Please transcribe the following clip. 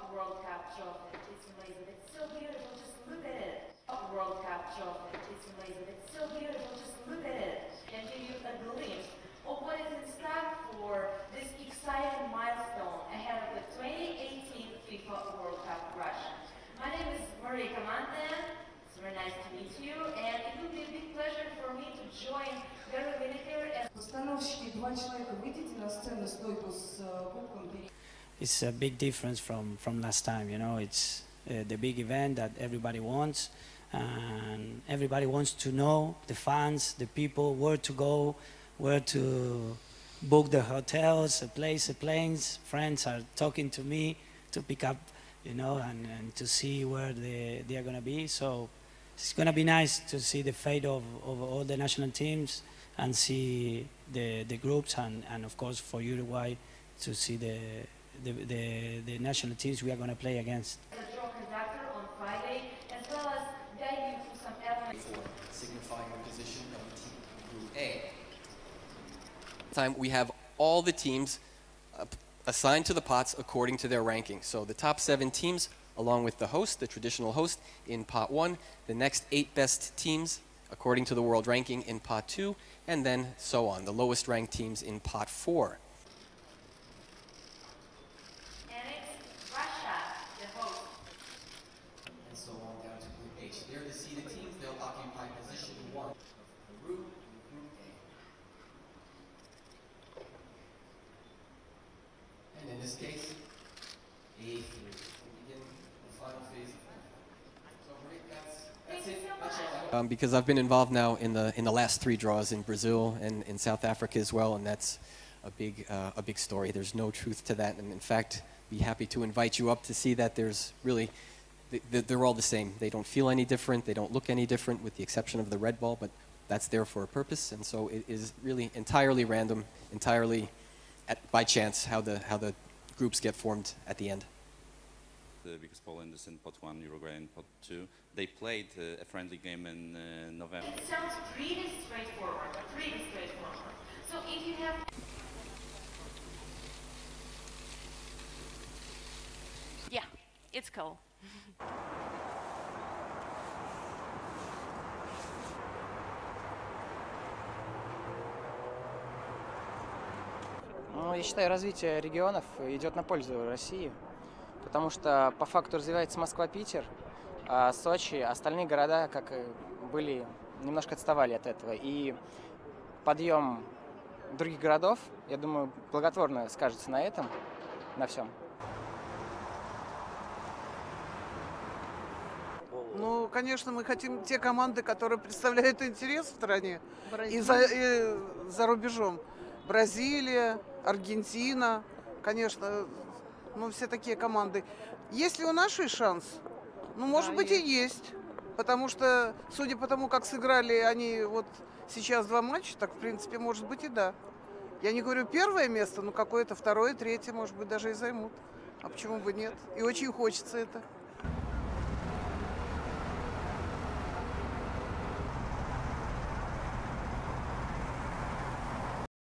World Cup trophy. It's amazing. It's so beautiful. Just look at it. World Cup trophy. It's amazing. It's so beautiful. Just look at it and give you a glimpse of what is in store for this exciting milestone ahead of the 2018 FIFA World Cup Russia. My name is Maria Kamantan. It's very nice to meet you, and it will be a big pleasure for me to join Gary Lineker as Постановщики, два человека, выйдите на сцену, стойку с кубком. It's a big difference from last time, you know. It's the big event that everybody wants, and everybody wants to know, the fans, the people, where to go, where to book the hotels, the place, the planes. Friends are talking to me to pick up, you know, and to see where they are going to be. So it's going to be nice to see the fate of all the national teams and see the groups, and of course for Uruguay to see the national teams we are going to play against. the draw conductor on Friday, as well as guide you through some elements. Signifying the position of the team in Group A. Time we have all the teams assigned to the pots according to their ranking. So the top 7 teams, along with the host, the traditional host, in pot 1, the next 8 best teams according to the world ranking in pot 2, and then so on, the lowest ranked teams in pot 4. There to see the teams, they'll occupy position 1 of the Group A. And in this case, A3. We'll begin the final phase of that. So Rick, that's it. That's all. Because I've been involved now in the last 3 draws in Brazil and in South Africa as well, and that's a big story. There's no truth to that, and in fact, be happy to invite you up to see that there's really. They're all the same. They don't feel any different. They don't look any different, with the exception of the red ball, but that's there for a purpose. And so it is really entirely random, entirely by chance how the groups get formed at the end. Because Poland is in pot 1, Uruguay in pot 2. They played a friendly game in November. It sounds pretty straightforward, So if you have... Yeah, it's cool. Ну, я считаю, развитие регионов идет на пользу России, потому что по факту развивается Москва-Питер, а Сочи, остальные города, как были, немножко отставали от этого. И подъем других городов, я думаю, благотворно скажется на этом, на всем. Ну, конечно, мы хотим те команды, которые представляют интерес в стране и за рубежом. Бразилия, Аргентина, конечно, ну, все такие команды. Есть ли у нашей шанс? Ну, может быть, и есть. Потому что, судя по тому, как сыграли они вот сейчас 2 матча, так, в принципе, может быть, и да. Я не говорю первое место, но какое-то 2-е, 3-е, может быть, даже и займут. А почему бы нет? И очень хочется это.